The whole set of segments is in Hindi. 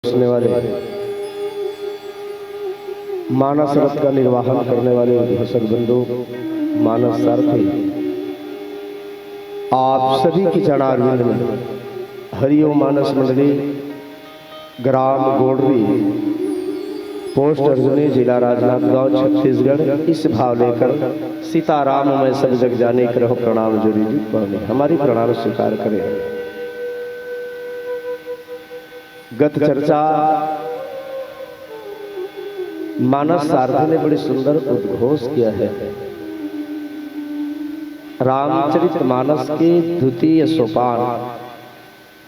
बसने वाले मानस रथ का निर्वाहन करने वाले दर्शक बंधु, मानस सारथी, आप सभी की चरणारविंद में हरिओम मानस मंडली, ग्राम गोडरी, पोस्ट अर्जुनी, जिला राजनांदगांव, छत्तीसगढ़ इस भाव लेकर सीताराम मैं सब जग जाने करहो प्रणाम जोड़ी जी हमारी प्रणाम स्वीकार करें। गत चर्चा मानस सारथी ने बड़ी सुंदर उद्घोष किया है। रामचरितमानस के द्वितीय सोपान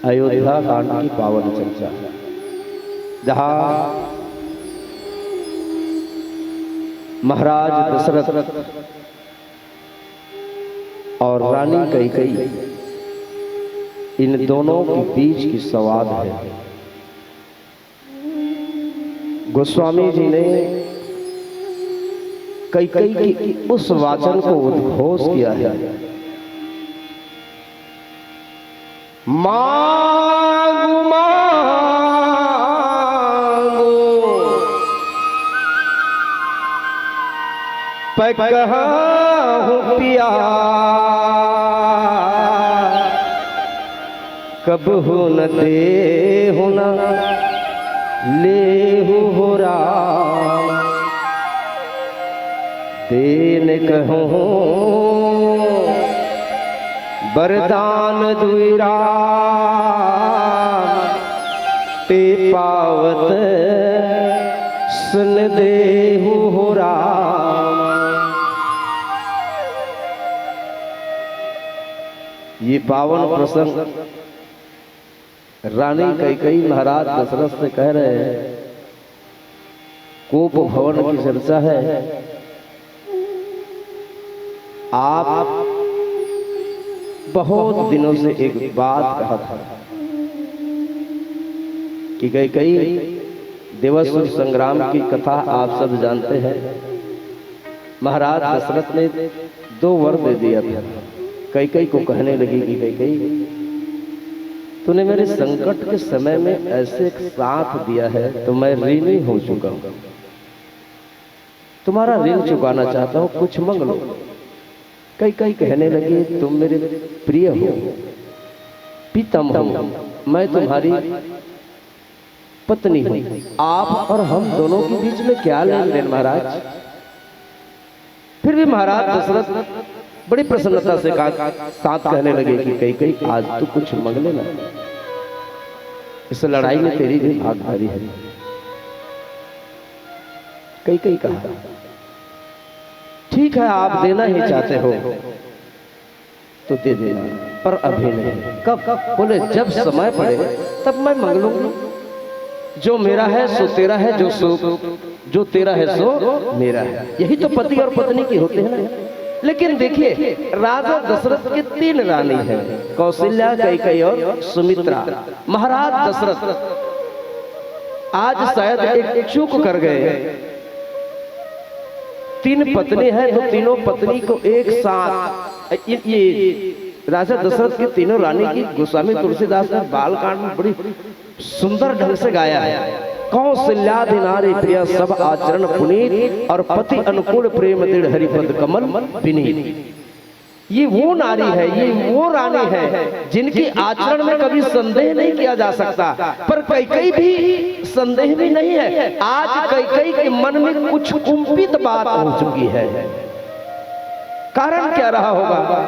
अयोध्या कांड की पावन चर्चा, जहां महाराज दशरथ और रानी कैकेयी इन दोनों के बीच की संवाद है। गोस्वामी जी ने कैकेयी की उस वाचन को उद्घोष किया है, मांगू मांगू पकहूं पिया, कबहू न देहु न लेहु हो राम, देन कहूं वरदान दुईरा, ते पावत सुन देहु हो राम। ये पावन प्रसंग रानी कैकेयी महाराज दशरथ से कह रहे हैं। कोप भवन की चर्चा है। आप बहुत दिनों से एक बात कहा था कि कैकेयी देवासुर संग्राम की कथा आप सब जानते हैं। महाराज दशरथ ने 2 वर दे दिया था। कैकेयी को कहने लगी कि कैकेयी, तूने मेरे संकट के समय में ऐसे एक साथ दिया है तो मैं ऋणी हो चुका हूं, तुम्हारा ऋण चुकाना चाहता हूं, कुछ मांग लो। कैकेयी कहने लगी, तुम मेरे प्रिय हो, प्रीतम हो, मैं तुम्हारी पत्नी हूं, आप और हम दोनों के बीच में क्या लेन देन महाराज। फिर भी महाराज दशरथ बड़ी प्रसन्नता से साथ कहने लगे कि कैकेयी आज तू कुछ मांग लेना, इस लड़ाई में तेरी भी भागीदारी है। कैकेयी कहा, ठीक है आप देना ही चाहते हो तो दे देना, पर अभी नहीं। कब? बोले जब समय पड़े तब मैं मांग लूंगी। जो मेरा है सो तेरा है, जो तेरा है सो मेरा है। यही तो पति और पत्नी की होते हैं ना। लेकिन देखिए, राजा दशरथ के 3 रानी हैं, कौशल्या, कैकेयी और सुमित्रा। महाराज दशरथ आज शायद एक चूक कर गए। 3 पत्नी है तो तीनों पत्नी को एक साथ, ये राजा दशरथ की तीनों रानी की गोस्वामी तुलसीदास ने बालकांड में बड़ी सुंदर ढंग से गाया है। कौशल्यादि नारी प्रिय सब आचरण पुनीत, और पति अनुकूल प्रेम दृढ़ हरिपद कमल विनीत। ये वो नारी है, ये वो रानी है जिनकी आचरण में कभी संदेह नहीं किया जा सकता। पर कैकेयी भी संदेह भी नहीं है। आज कैकेयी के मन में कुछ कुंपित बात हो चुकी है। कारण क्या रहा होगा?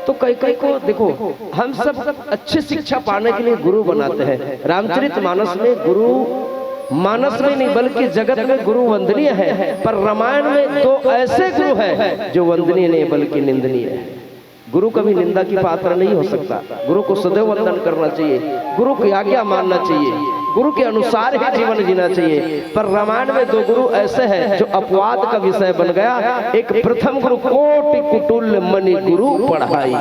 तो कैकेयी को देखो, हम सब अच्छी शिक्षा पाने के लिए गुरु बनाते हैं। रामचरितमानस में गुरु मानस में नहीं बल्कि जगत में गुरु वंदनीय है, पर रामायण में 2 ऐसे गुरु हैं जो वंदनीय नहीं बल्कि निंदनीय है। गुरु कभी निंदा की पात्र नहीं हो सकता। गुरु को सदैव वंदन करना चाहिए, गुरु की आज्ञा मानना चाहिए, गुरु के अनुसार ही जीवन जीना चाहिए। पर रामायण में 2 गुरु ऐसे हैं जो अपवाद का विषय बन गया। एक प्रथम गुरु कोटि कुटुल्य मणि गुरु पढ़ाई,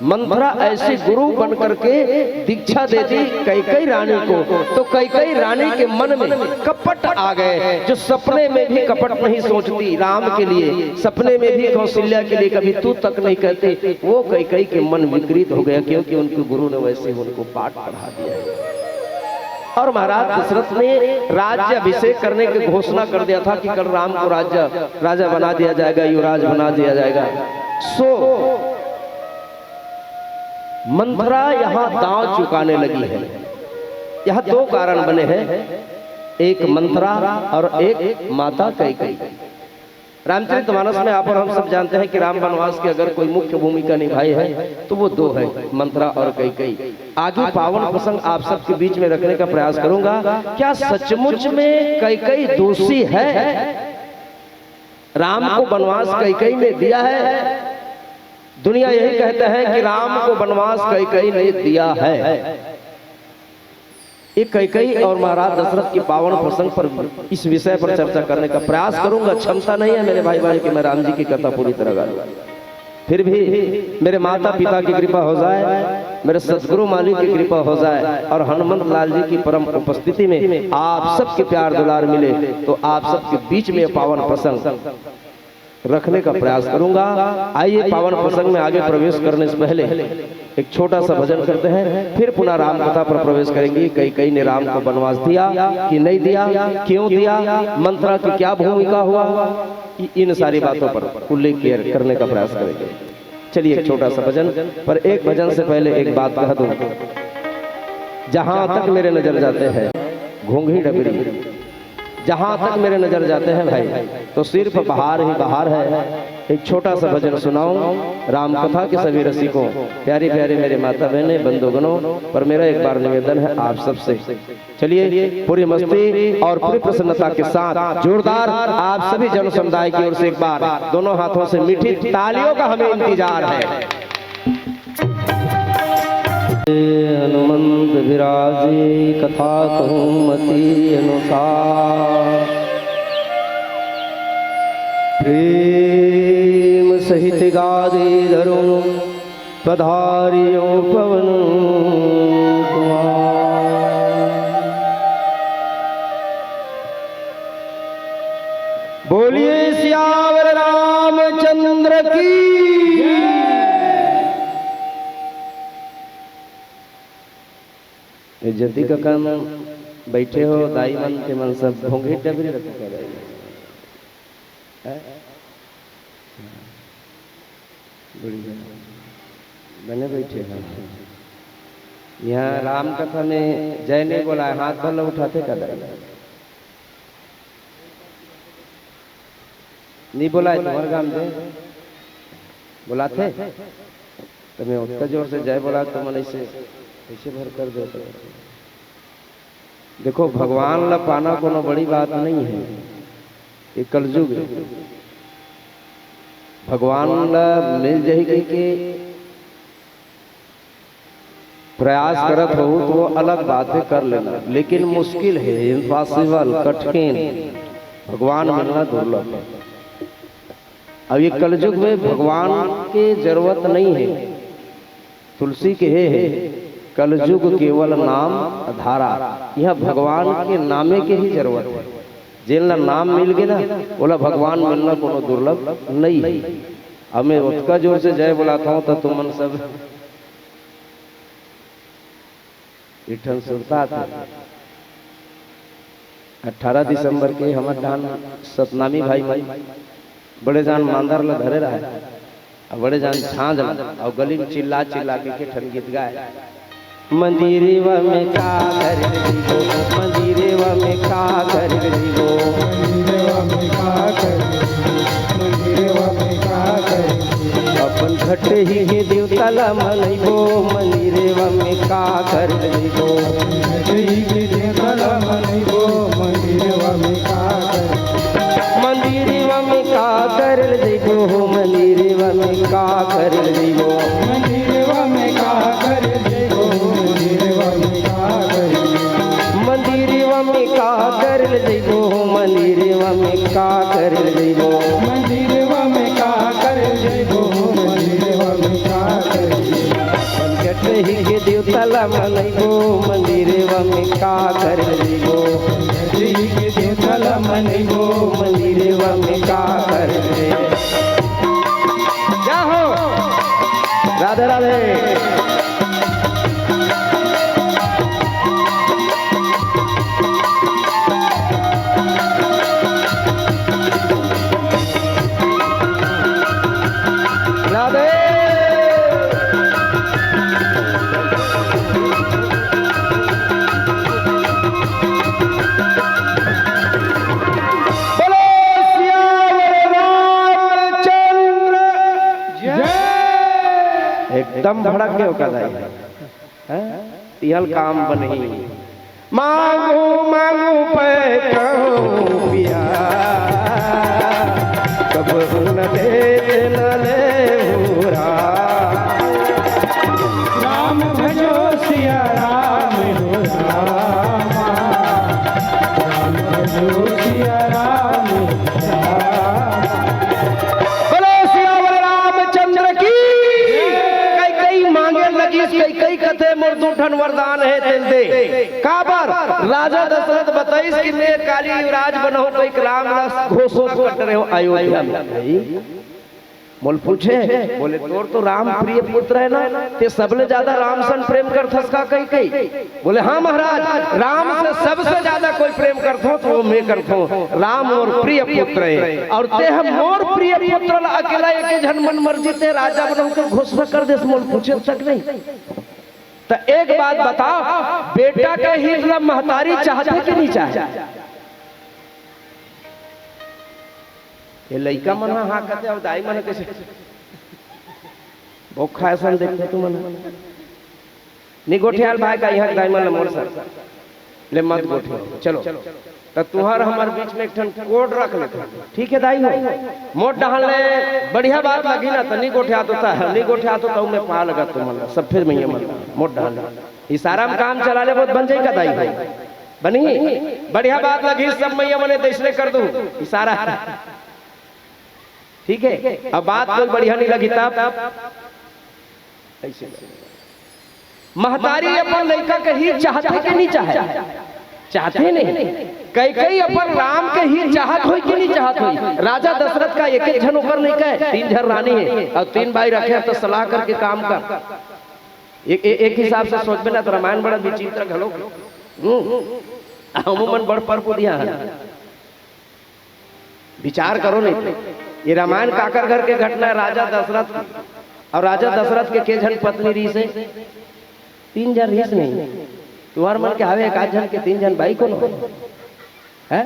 मंथरा ऐसे गुरु बन करके दीक्षा दे दी कैकेयी रानी को, तो कैकेयी रानी के मन में कपट आ गए, जो सपने में भी कपट नहीं सोचती राम के लिए, सपने में भी कौशल्या के लिए कभी तू तक नहीं कहते, वो कैकेयी के मन विकृत हो गया, क्योंकि उनके गुरु ने वैसे उनको पाठ पढ़ा दिया। और महाराज दशरथ ने राज्य अभिषेक करने की घोषणा कर दिया था कि कल राम को राजा बना दिया जाएगा, युवराज बना दिया जाएगा। सो मंथरा यहाँ दांव चुकाने लगी है। यहाँ दो कारण बने हैं, एक मंथरा और एक माता कैकेयी। रामचरितमानस में आप और हम सब जानते हैं कि राम वनवास की अगर कोई मुख्य भूमिका निभाई है तो वो दो है, मंथरा और कैकेयी। आगे पावन प्रसंग आप सबके बीच में रखने का प्रयास करूंगा। क्या सचमुच में कैकेयी दोषी है? राम को वनवास कैकेयी ने दिया है? दुनिया यही कहता है कि राम को वनवास कैकेयी ने दिया है। एक कैकेयी और महाराज दशरथ के पावन प्रसंग पर इस विषय पर चर्चा करने का प्रयास करूंगा। क्षमता नहीं है मेरे भाई भाई कि मैं राम जी की कथा पूरी तरह गा लूं, फिर भी मेरे माता पिता की कृपा हो जाए, मेरे सदगुरु मालिक की कृपा हो जाए और हनुमंत लाल जी की परम उपस्थिति में आप सबके प्यार दुलार मिले तो आप सबके बीच में पावन प्रसंग रखने का प्रयास करूंगा। आइए पावन प्रसंग में आगे प्रवेश करने से पहले एक छोटा सा भजन करते हैं, फिर पुनः राम कथा पर प्रवेश करेंगे। कैकेयी ने राम को वनवास दिया कि नहीं दिया, क्यों दिया, मंथरा की क्या भूमिका हुआ, इन सारी बातों पर उल्लेख करने का प्रयास करेंगे। चलिए एक छोटा सा भजन, पर एक भजन से पहले एक बात कह दूं। जहां तक मेरे नजर जाते हैं घोंघी डबरी, जहां तक मेरे नजर जाते हैं भाई, तो सिर्फ बाहर ही बाहर है। एक छोटा सा भजन सुनाऊं राम कथा के सभी रसिकों, प्यारे प्यारे मेरे माता बहने बंधुगणों, पर मेरा एक बार निवेदन है आप सबसे। चलिए पूरी मस्ती और पूरी प्रसन्नता के साथ जोरदार आप सभी जन समुदाय की ओर से एक बार दोनों हाथों से मीठी तालियों का हमें इंतजार है। हनुमंत विराजे कथा कहूँ मति अनुसार, प्रेम सहित गादे धरूं पधारियो पवन कुमार। बोलिए सियावर रामचंद्र की। जल्दी का काम बैठे हो दाई मन के मन सब घोंघी डबरी रखा कर रहे बने बैठे हैं। यहाँ राम कथा में जय नहीं बोला है, हाथ भर उठाते का नहीं बोला है, तुम्हारे गांव में बुलाते तो मैं उतना जोर से जय बोला तो मन ऐसे भर कर दो। देखो भगवान ला पाना कोनो बड़ी बात नहीं है, ये कलयुग है। भगवान ला मिल जाएगी के प्रयास करत हो तो वो अलग बातें कर लेना, लेकिन मुश्किल है, इम्पॉसिबल, कठिन, भगवान मिलना दुर्लभ है। अब ये कलयुग में भगवान की जरूरत नहीं है, तुलसी के है कलयुग केवल नाम धारा, यह भगवान के नामे के ही जरूरत है। जिनला नाम मिल गए ना बोला भगवान मिलना कोनो दुर्लभ नहीं है। अब मैं उसका जोर से जय बुलाता हूँ तो तुम सब इठन सुनता था। 18 दिसंबर के हमारे जान सतनामी भाई बड़े जान मांदर ला धरे रहा, बड़े जान छांद और गली में चिल्ला चिल्ला के ठन गीत गाए। मंदिरेवा में का कर दीगो, मंदिरेवा में का कर दीगो, मंदिरेवा में का कर, मंदिरेवा में का कर, अपन घट ही के देवता ला मनइबो, मंदिरेवा में का कर दीगो, घट ही के देवता ला मनइबो, मंदिरेवा में का कर, मंदिरेवा में का कर दीगो, मंदिरेवा में का कर दीगो, मंदिरेवा में का कर दीगो, मंदिरेवा में का कर, मंदिरेवा में का कर दीगो, मंदिरेवा में का कर दीगो, मंदिरेवा में का कर दीगो, मंदिरेवा में का कर। देवतला मनैबो मंदिरवा में का कर लेबो जी के देवतला मनैबो मंदिरवा में का कर ले। क्या हो राधे राधे। एकदम भड़क के होका है तिहल काम बनी मांगू मांगू पे कहूँ पिया कब न दे न ले राम भजो सिया राम हो राम भजो सिया राम कई कथे मुर्दूठन वरदान है दिल दे काबर राजा दशरथ बताइस कि मैं काली युवराज बनो कोई राम घोषो कर रहे हो अयोध्या में। मोल पूछे बोले तोर तो राम प्रिय पुत्र है ना ते सबले ज्यादा राम सन प्रेम करथस का कई कई। बोले हाँ महाराज राम से सबसे ज्यादा कोई प्रेम करथो तो वो मैं करथो राम मोर प्रिय पुत्र है और ते हम मोर प्रिय पुत्र अकेला एक जन मन मर्जी ते राजा बनो के घोषणा कर दे। मोल पूछे तक नहीं तो एक बात बताओ बेटा के ही महतारी चाहते कि नहीं चाहे। ये लड़का मन हाँ कहते और दाई मन कैसे भोखा ऐसा देखते तू मन नहीं गोठियाल भाई का यहाँ दाई मन मोर सर ले मत गोठियो चलो तो तुहार हमारे बीच में एक ठन कोड रख ले ठीक है दाई हो मोट डाल ले बढ़िया बात लगी ना तो नहीं गोठिया तो था नहीं गोठिया तो मैं पा लगा तुम मन सब फिर मैं मन मोट डाल इशारा में काम चला ले बहुत बन जाएगा दाई भाई बनी बढ़िया बात लगी सब मैं मने इसलिए कर दूं इशारा ठीक है। अब बात कोई बढ़िया नहीं लगी तब ऐसे महतारी अपन लड़का के ही चाहते कि नहीं चाहते नहीं कई कई अपन राम के ही चाहत हो कि नहीं चाहत हो। राजा दशरथ का एक एक जन ऊपर नहीं कहे 3 जन रानी है और 3 भाई रखे तो सलाह करके काम कर एक हिसाब से सोच में ना तो रामायण बड़ा विचित्र घलो अमूमन बड़ पर दिया विचार करो नहीं ये रामायण काकर घर के घटना है। राजा दशरथ और राजा दशरथ के जन पत्नी रीस है 3 जन रीस नहीं तुम्हार मन के हावे 1 जन के 3 जन भाई कौन है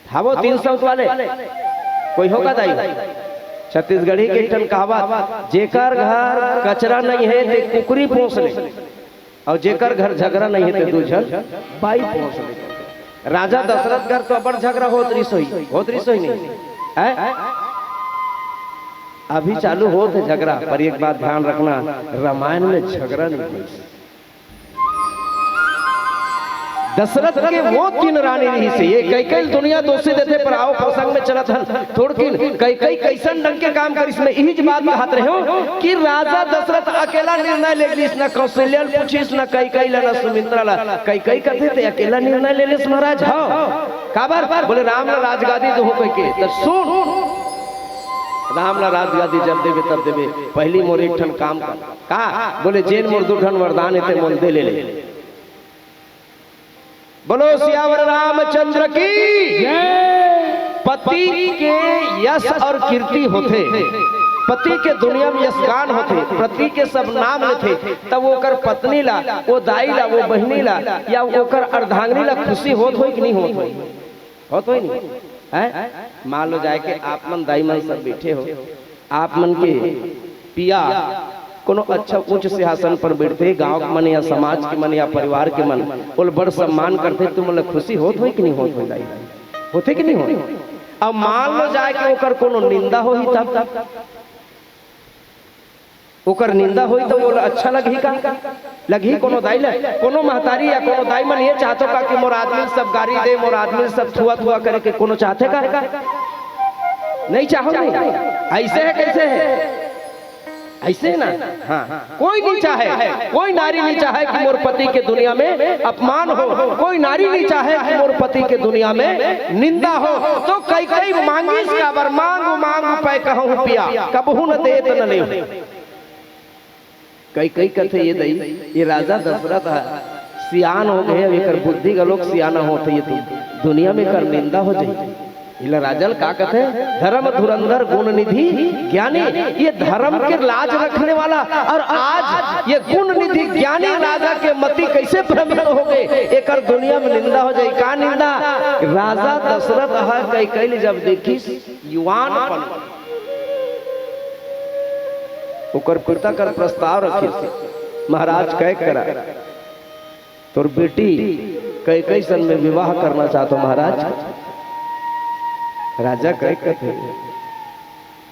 हाँ वो 300 वाले कोई होगा दाई छत्तीसगढ़ी के टन कहावत जेकर घर कचरा नहीं है ते कुकरी पोस ले और जेकर घर झगड़ा नहीं है ते 2 जन बाई पोस ले। राजा दशरथ घर तो बड़ झगड़ा होत रिसोई नहीं है अभी चालू हो थे झगड़ा पर एक बात ध्यान रखना रामायण में झगड़ा नहीं। दशरथ के वो 3 रानी रही से ये कई कई दुनिया दोषी देते पर आओ प्रसंग में चलत हन थोड़किन कई कई कैसन ढंग के काम कर इसमें यही बात कहत रहे हो कि राजा दशरथ अकेला निर्णय ले लिस ना कौशल्या पूछिस ना कई कई ला सुमित्रा ला कई कई कहते थे अकेला निर्णय ले लिस महाराज हाँ काबर बोले राम ला राजगादी दो कह के तो सुन राम ला राजगादी जब देवे तब देवे पहली मोर एक ठन काम का बोले जेन मोर 2 ठन वरदान है मोल दे ले बोलो सियावर रामचंद्र की पति के यश और कीर्ति होते पति के दुनिया में यशगान होते पति के सब नाम लेते तब वो कर पत्नी ला वो दाई ला वो बहनी ला या वो कर अर्धांगिनी ला खुशी होत हो कि नहीं होत हो नहीं है। मान लो जाए कि आप मन दाई मन सब बैठे हो आप मन के पिया कोनो अच्छा उच्च सिंहासन पर बैठते गांव के मन या समाज के मन या परिवार के मन बोल बड़ सम्मान करते तुम लोग खुशी होत हो कि नहीं होते कि नहीं हो। अब मान लो जाए कि ओकर कोनो निंदा हो ही तब ओकर निंदा होई तो बोल अच्छा लगी का लगी कोनो दाई ले कोनो महतारी या कोनो दाई मन ये चाहतो का कि मोर आदमी सब गाड़ी दे मोर आदमी सब थुआ करे के कोनो चाहते का नहीं चाहो नहीं ऐसे है कैसे है ऐसे ना। हाँ, कोई नहीं चाहे, कोई नारी नहीं चाहे कि मोर पति के दुनिया में अपमान हो, कोई नारी नहीं चाहे कि मोर पति के दुनिया में निंदा हो। तो कई कई मांगी का बर मांगू मांगू पै कहूं पिया, कबहू न दे तो न ले। कई कई कथे ये दई, ये राजा दशरथ है सियान हो गए, एक बुद्धि का लोग सियाना होते ये तो दुनिया में कर निंदा हो जाए। इला राजल का कहते धर्म धुरंधर गुण निधि ज्ञानी, ये धर्म के लाज रखने वाला और आज ये गुण निधि ज्ञानी राजा के मति कैसे भ्रमित हो गए, एक दुनिया में निंदा हो जाए। का निंदा? राजा दशरथ है कई कई जब देखी युवान ओकर पिता कर प्रस्ताव रखे, महाराज कह करा तोर बेटी कई कई सन में विवाह करना चाहता महाराज। राजा कह कहते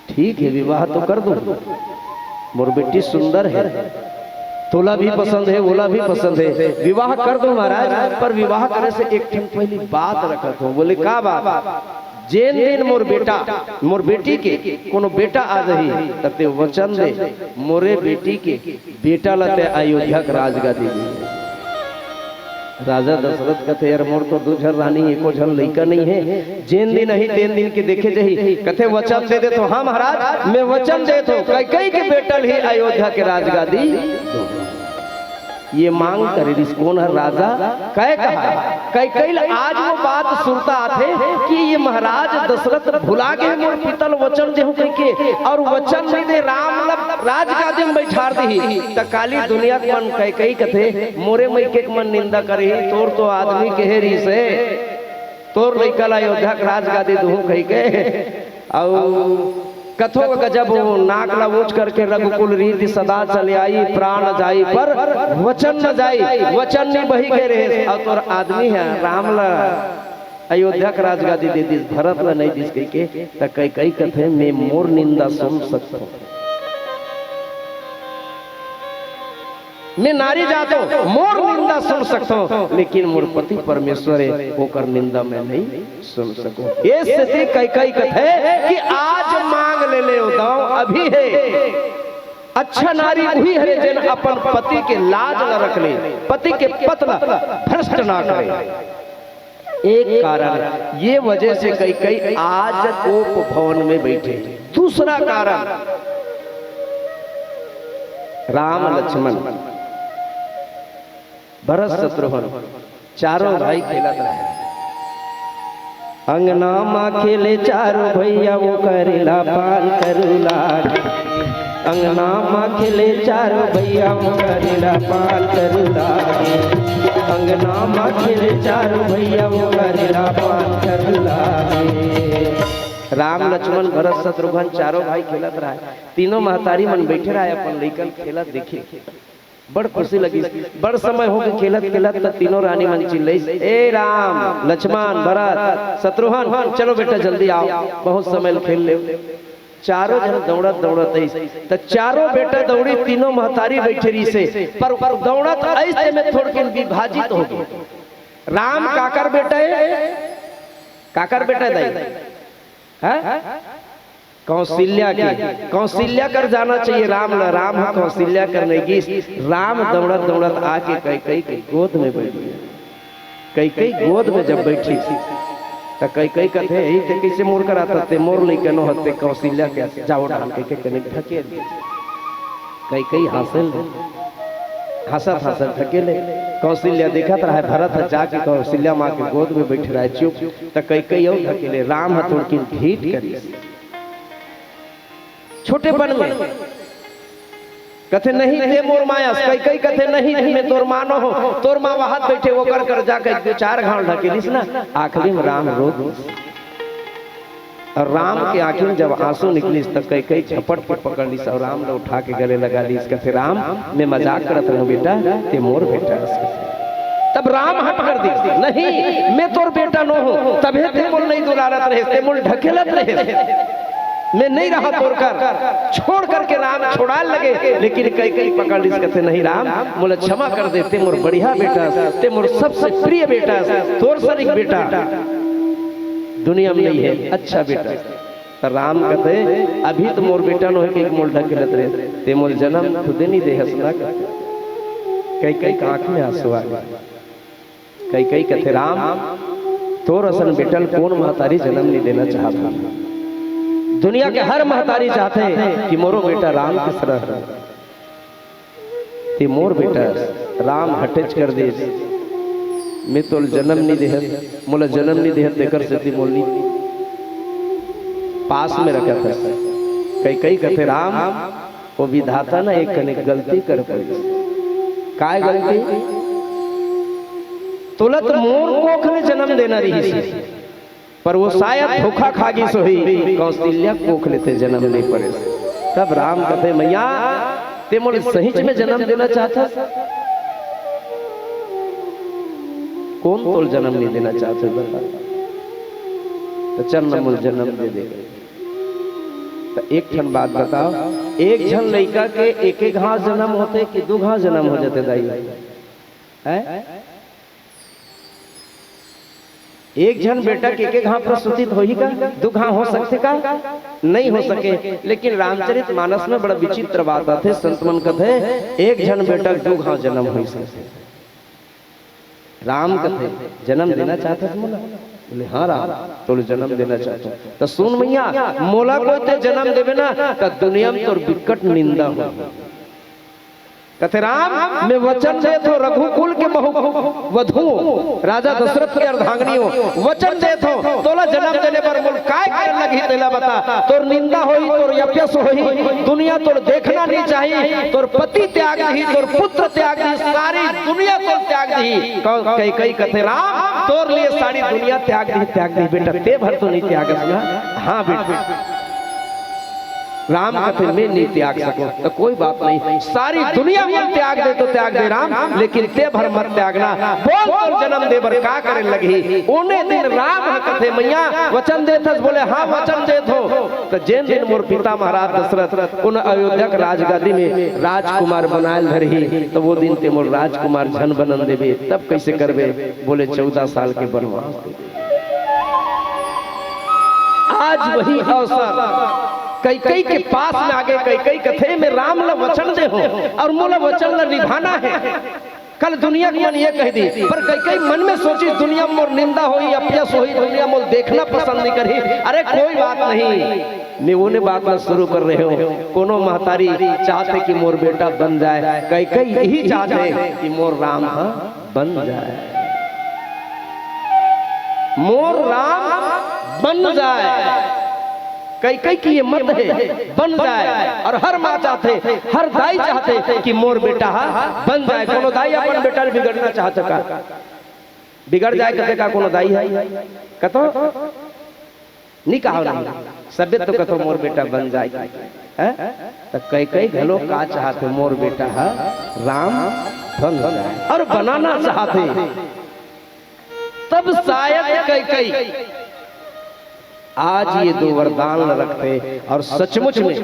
ठीक है विवाह तो कर दो, मोर बेटी सुंदर है, तोला भी पसंद है, ओला भी पसंद है, विवाह कर दो महाराज। पर विवाह करे से एक दिन पहली बात रखत हो। बोले का बात? जेन दिन मोर बेटी के कोनो बेटा आ रही तते वचन दे मोरे बेटी के बेटा लते अयोध्या के राजगादी। राजा दशरथ कथे यार मोर तो दो झर रानी एको झर लइका नहीं है, जेन दिन नहीं तेन दिन के देखे जही। कथे वचन दे तो हाँ महाराज मैं वचन दे तो कई कई के बेटल ही अयोध्या के राजगादी। ये मांग करे रिस कौन है राजा कह कहा कई कई आज वो बात सुनता आते कि ये महाराज दशरथ भुला गए मोर पितल वचन देहु कह के, और वचन नहीं दे राम राजगादी में बैठा दी त काली दुनिया के मन कई कई कथे मोरे मई के मन निंदा करे तोर तो आदमी के हेरी से तोर लइका अयोध्या के राजगादी दूं कह के। और कथो गजब नाक ला ऊंच करके रघुकुल रीति सदा चले आई, प्राण जाई पर वचन न जाई, वचन नहीं बही के रहे। और तोर आदमी है राम ला अयोध्या का राजगादी दे दी, भरत ला नहीं दिस कह के त कई कई कथे मैं मोर निंदा सुन सकता हूं, मैं नारी जातो मोर निंदा सुन सकता हूं, लेकिन मोर पति परमेश्वर है होकर निंदा मैं नहीं सुन सकूं। ये स्थिति कई कई कथे कि आज मांग ले ले दाओ अभी है। अच्छा नारी वही है जिन अपन पति के लाज न रख ले, पति के पतला भ्रष्ट ना करे। एक कारण ये वजह से कई कई आज कोप भवन में बैठे। दूसरा कारण राम लक्ष्मण भरत शत्रुघ्न चारों भाई खेलत रहे। अंगना माँ खेले चारों भैया वो करेला पान करूला, अंगना माँ खेले चारों भैया वो करेला पान करूला, अंगना माँ खेले चारों भैया वो करेला पान करूला। राम लक्ष्मण भरत शत्रुघ्न चारों भाई खेलत रहे। तीनों महतारी मन बैठे रहे अपन लइकन खेलत देखे, बड़ खुशी लगी। बड़ समय हो गए खेलत खेलत त तीनों रानी मन चिल्लै ए राम लक्ष्मण भरत शत्रुघ्न चलो बेटा जल्दी आओ, बहुत समय खेल ले। चारों जन दौड़त दौड़त त चारों बेटा दौड़ी, तीनों महतारी बैठे रही से पर दौड़त ऐसे में थोड़ के विभाजित हो गए। राम काकर बेटा है, काकर बेटा दाई है कौशल्या की, कौशल्या कर जाना चाहिए राम ला, राम कौशल्या करने की। राम दौड़त दौड़त आके कई कई के गोद में बैठ गया। कई कई गोद में जब बैठी तो कई कई कथे यही थे कैसे मोर कर आता थे मोर लेके नो हते कौशल्या के जाओ डाल के कने ढके। कई कई हासिल हंसत हंसत ढकेले। कौशल्या देखत रहा भरत जाके कौशल्या माँ के गोद में बैठ रहा है चुप, तो कई कई और ढकेले। राम हथोड़ की भीट करी छोटे बन में कथे नहीं थे मोर मायास, कई कई कथे नहीं मैं तोर मानो हो, तोर माँ वहां बैठे वो कर जाके चार घाव ढकेलिस ना। आखिरी में राम रो और राम के आंखों में जब आंसू निकलिस तब कई कई झपट पर पकड़ ली और राम ने उठा के गले लगा ली। कथे राम मैं मजाक करत रहूं बेटा, ते मोर बेटा। तब राम हट कर दी नहीं मैं तोर बेटा नो हूं, तबे ते मोल नहीं दुलारत रहे, ते मोल ढकेलत रहे, मैं नहीं रहा तोड़कर छोड़ करके राम छोड़ा लगे। लेकिन कई कई पकड़ ली कहते नहीं राम बोले क्षमा कर दे, ते मोर बढ़िया बेटा, ते मोर सबसे प्रिय बेटा, तोर सर एक बेटा दुनिया में नहीं है, अच्छा बेटा। तो राम कहते अभी तो मोर बेटा नो है कि मोल ढकेलत रहे ते मोल जन्म खुद नहीं दे हंसना कई कई आंख में आंसू आ गए। कई कई कहते राम तोर असन बेटल कौन महतारी जन्म नहीं देना चाहता। दुनिया के हर महतारी चाहते हैं कि मोरो बेटा राम किस तरह ते मोर बेटा राम हटेच कर दे मैं तो जन्म नहीं दे मोला जन्म नहीं दे देकर से मोल नहीं पास में रखा था। कई कई कहते राम वो विधाता ना एक कने गलती कर पड़ी। काय गलती तुलत मोर कोख ने जन्म देना रही सी पर वो शायद धोखा खागी सो ही कौशल्या कोख लेते जन्म नहीं पड़े। तब राम कहते मैया ते मोल सहीच में जन्म देना चाहता कौन तोल जन्म नहीं देना चाहते बता तो चल न मोल जन्म दे देगा। तो एक ठन बात बताओ एक झन लड़का के एक एक घास जन्म होते कि दो घास जन्म हो जाते दाई है? एक जन बेटा के एक घाव प्रस्तुतित हो ही का दो घाव हो सकते का नहीं हो सके। लेकिन रामचरित मानस में बड़ा विचित्र बात आते संत मन कथे एक जन बेटा दो घाव जन्म हो सकते। राम कथे जन्म देना चाहते मोला बोले हाँ राम तो जन्म देना चाहता तो सुन मैया मोला कोई ते जन्म देवे ना तो दुनिया में तोर विकट निंदा हो। कहते राम मैं वचन दे तो रघुकुल के वधू राजा दशरथ की अर्धांगिनी हो वचन दे तो तोला जन्म देने पर बोल काय करे लगी तेला बता तोर निंदा होई तोर यपयस होई दुनिया तोर देखना नहीं चाहिए तोर पति त्याग दी तोर पुत्र त्याग दी सारी दुनिया तोर त्याग दी। कई कई कहते राम तोर लिए सारी दुनिया त्याग दी बेटा ते भर तो नहीं त्याग ना। हाँ बेटा राम कहते मैं नहीं त्याग सकूं तो कोई बात नहीं सारी दुनिया में त्याग दे तो त्याग दे राम लेकिन ते भर मत त्यागना। बोल तो जन्म दे बर का करे लगी उन्हें दिन राम कहते मैया वचन दे थस बोले हाँ वचन दे थो। तो जिन दिन मोर पिता महाराज दशरथ उन अयोध्या के राजगादी में राजकुमार बनायल धरही तो वो दिन ते मोर राजकुमार झन बनन देवे तब कैसे करबे बोले 14 साल के वनवास। आज वही अवसर कई कई के पास में आगे कई कई कथे में राम ला वचन दे हो और मोला वचन ला निभाना है। कल दुनिया की मन ये कह दी पर कई कई मन में सोची दुनिया मोर निंदा होई अपयस होई दुनिया मोर देखना पसंद नहीं करी। अरे कोई बात नहीं ने बात ना शुरू कर रहे हो कोनो महतारी चाहते कि मोर बेटा बन जाए कई कई यही चाहते कि मोर राम बन जाए मोर राम बन जाए। कई कई की ये मत है बन जाए और हर माँ चाहते हर दाई चाहते कि मोर बेटा बन जाए। कोनो दाई अपन बेटा बिगड़ना चाहते का बिगड़ जाए कहते का कोनो दाई है कतो नहीं कहा नहीं सभ्य तो कतो मोर बेटा बन जाए है तो कई कई घलो का चाहते मोर बेटा राम बन जाए और बनाना चाहते तब शायद कई कई आज ये दो वरदान रखते और सचमुच में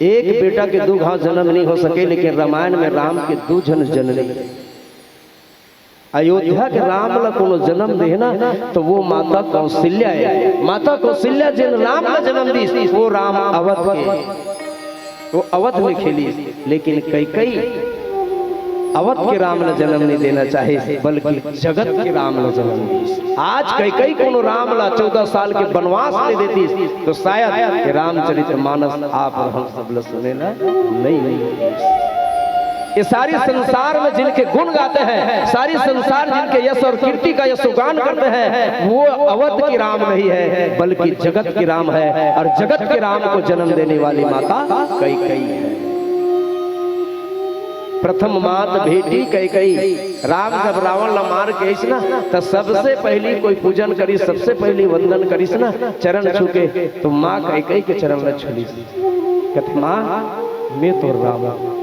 एक बेटा के दो घाव जन्म नहीं हो सके लेकिन रामायण में राम के दो जन जननी अयोध्या के राम ला कोनो जन्म देना तो वो माता कौशल्या है। माता कौशल्या जिन राम का जन्म दी वो राम अवध के वो अवध में खेली लेकिन कई कई अवध के राम ने जन्म नहीं देना चाहे बल्कि जगत के राम ने जन्म दी। आज कई कई कोनो राम ला 14 साल के वनवास नहीं देती तो शायद रामचरित मानस आप और हम सब सुने ना नहीं। ये सारी संसार में जिनके गुण गाते हैं सारी संसार जिनके यश और कीर्ति का यशोगान करते हैं वो अवध की राम नहीं है बल्कि जगत की राम है और जगत के राम को जन्म देने वाली माता कई कई है। प्रथम मात भेटी कई कई राम जब रावण ला मार के ना तो सबसे पहली कोई पूजन करी सबसे पहली वंदन करीस ना चरण छूके तो माँ कई कई के चरण ला छुली कहते माँ मैं तो रावण।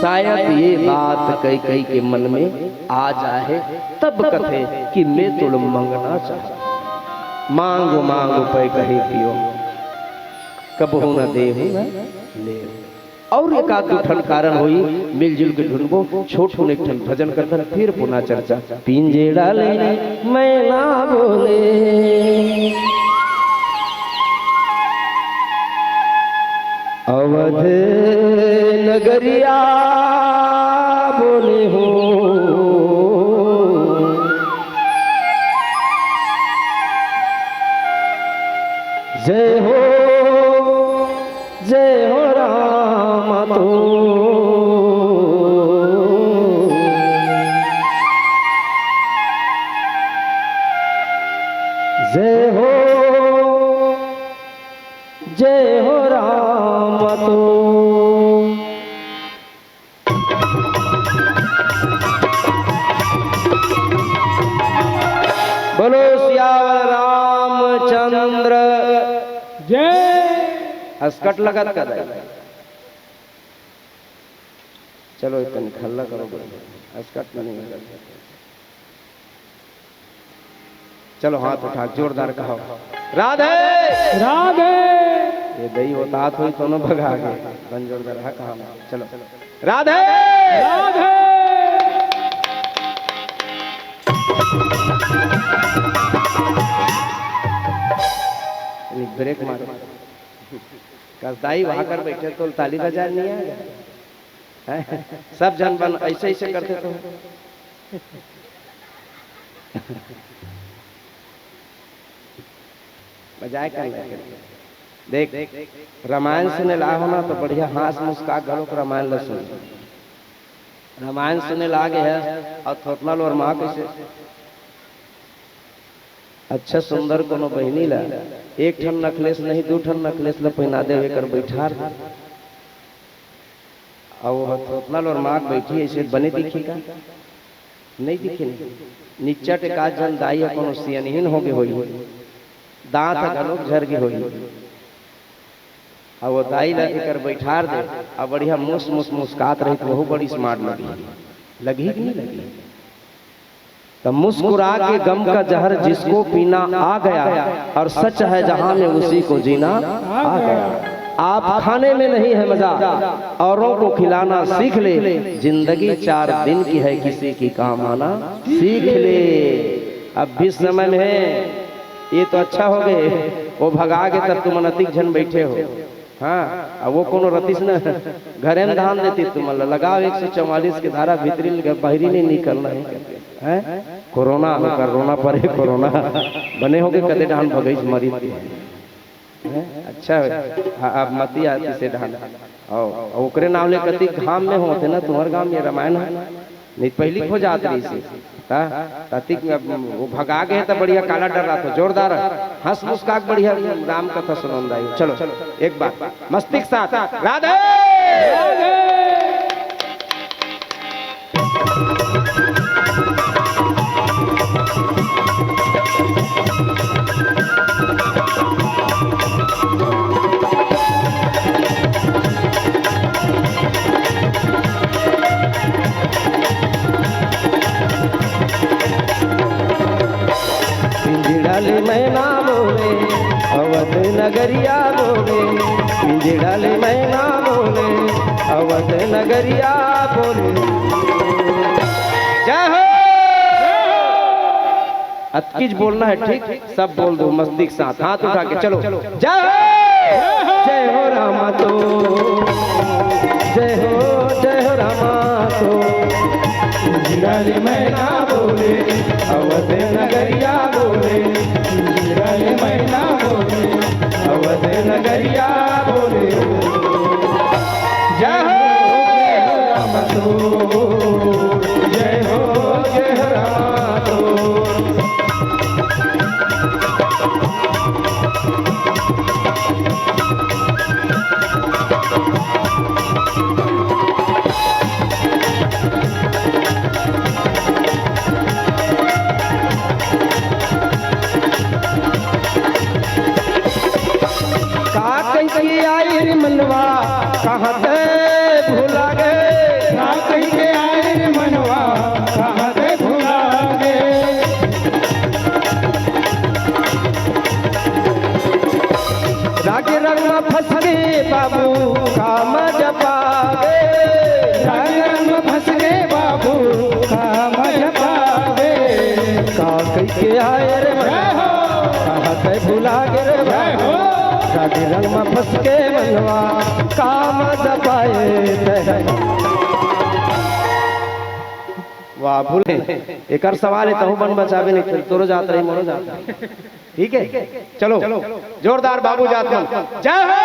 शायद ये बात कई कई के मन में आ जाए तब कथे कि मैं तुम मंगना चाह मांगो मांगो पे कहे पियो कबहू न देहु न ले और एक आध दो ठन कारण हुई मिलजुल के ढूंढबो छोट एक ठन भजन करतन फिर पुनः चर्चा। पिंजेड़ा ले मैं ना बोले अवध नगरिया बोले हो जय हो राम तो जय हो राम तो बोलो सियावर रामचंद्र जय। अस्कट लगत का चलो इतनी खल्ला करो अस्कट में नहीं लगा। चलो हाथ उठा जोरदार कहो राधे राधे। ये दही होता हुई दोनों भगा गए बन जोरदार है कहा। चलो राधे राधे। ब्रेक मारो कसदाई वहां कर बैठे तो ताली बजा नहीं आएगा। सब जन बन ऐसे ऐसे करते तो बजाय कर देख रामायण सुने ला होना तो बढ़िया हंस मुस्का गलो रामायण ल सुन। रामायण सुने लागे है और थोतला और माँ कैसे अच्छा सुंदर कोनो बहनी ला एक ठन नकलेस नहीं दो ठन नकलेस ला पहना दे कर बैठा और थोतला और माँ बैठी ऐसे बने दिखेगा नहीं दिखे नहीं नीचा टेका जन दाई कोनो सियनहीन हो गए होई दांत गलोक झर के होई और वो दाई ला एकर बैठार दे और बढ़िया मुस मुस मुस्कात रही तो वो बड़ी स्मार्ट लगी कि नहीं लगी। तो मुस्कुरा के गम का जहर जिसको पीना आ गया और सच है जहां में उसी को जीना आ गया। आप खाने में नहीं है मजा औरों को खिलाना सीख ले जिंदगी 4 दिन की है किसी की काम आना सीख ले। अब भी समय में है ये तो अच्छा हो गए वो भगा के तब तुम अनतिक जन बैठे हो। हाँ अब वो कोनो रतीस न घरे में धान देती तुम लगाओ 144 की धारा भीतरी बाहरी नहीं निकलना है कोरोना कोरोना पर कोरोना बने हो गए कदे धान भगई मरी अच्छा अब मती आती से धान और ओकरे नाम ले कति घाम में होते ना तुम्हारे गांव में रामायण है नहीं पहली खो जात रही से ततिक में वो भगा गए तो बढ़िया काला डर रहा था जोरदार हंस मुस्काक बढ़िया राम कथा सुनंदा है। चलो एक बार मस्तिष्क साथ राधे मैं ना बोले अवध नगरिया बोले पिंजड़ा ले मैं ना बोले अवध नगरिया बोले जय हो। अतकीज बोलना है ठीक सब बोल दो मस्तिष्क साथ हाथ उठा के चलो जय हो रामा तो जय हो रामा तो पिंजड़ा ले मैं ना बोले अवध नगरिया बोले मैं ना बोले अवध नगरिया बोले जय हो राम तो जय हो राम तो। आई मनवा कहाँ से भूला गए में फंस के मनवा काम जपाए। वाह भूले एक सवाल है तहु बन बचावे नहीं फिर तोरो जात रही मोरो जात। ठीक है चलो जोरदार बाबू जात मन जय हो।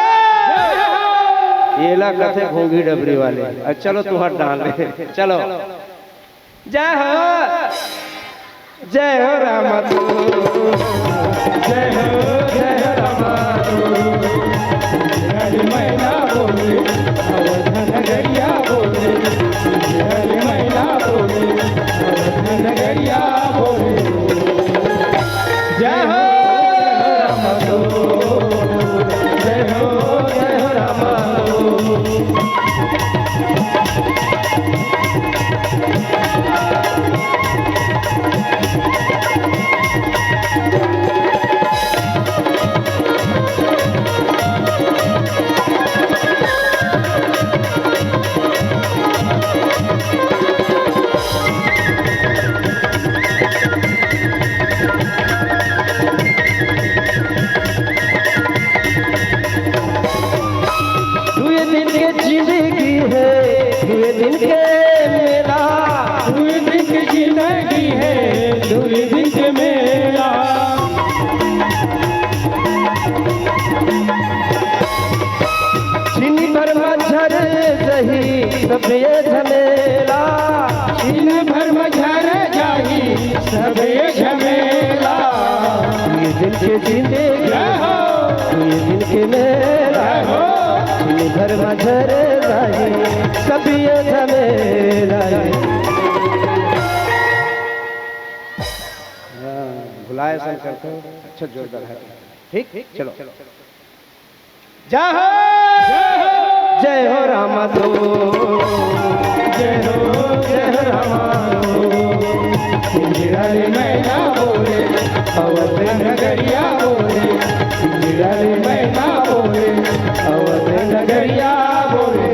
ये ला कथे घोंगी डबरी वाले। अच्छा चलो तू हट डाल ले चलो जय हो राम जय हो राम मैना बोले अवधन गरिया बोले मैना बोले अवधन गरिया बोले जय हो राम सबे झमेला दिन भर मझर जाही सबे झमेला। ये दिन के जिंदगी ये दिन के मेला दिन भर मझर जाही सबे झमेला। भुलाए शंकर को अच्छा जोरदार है। ठीक चलो जय हो राम तो जय हो राम रे मैना बोले अवध नगरिया बोले रे मैना बोले अवध नगरिया बोले।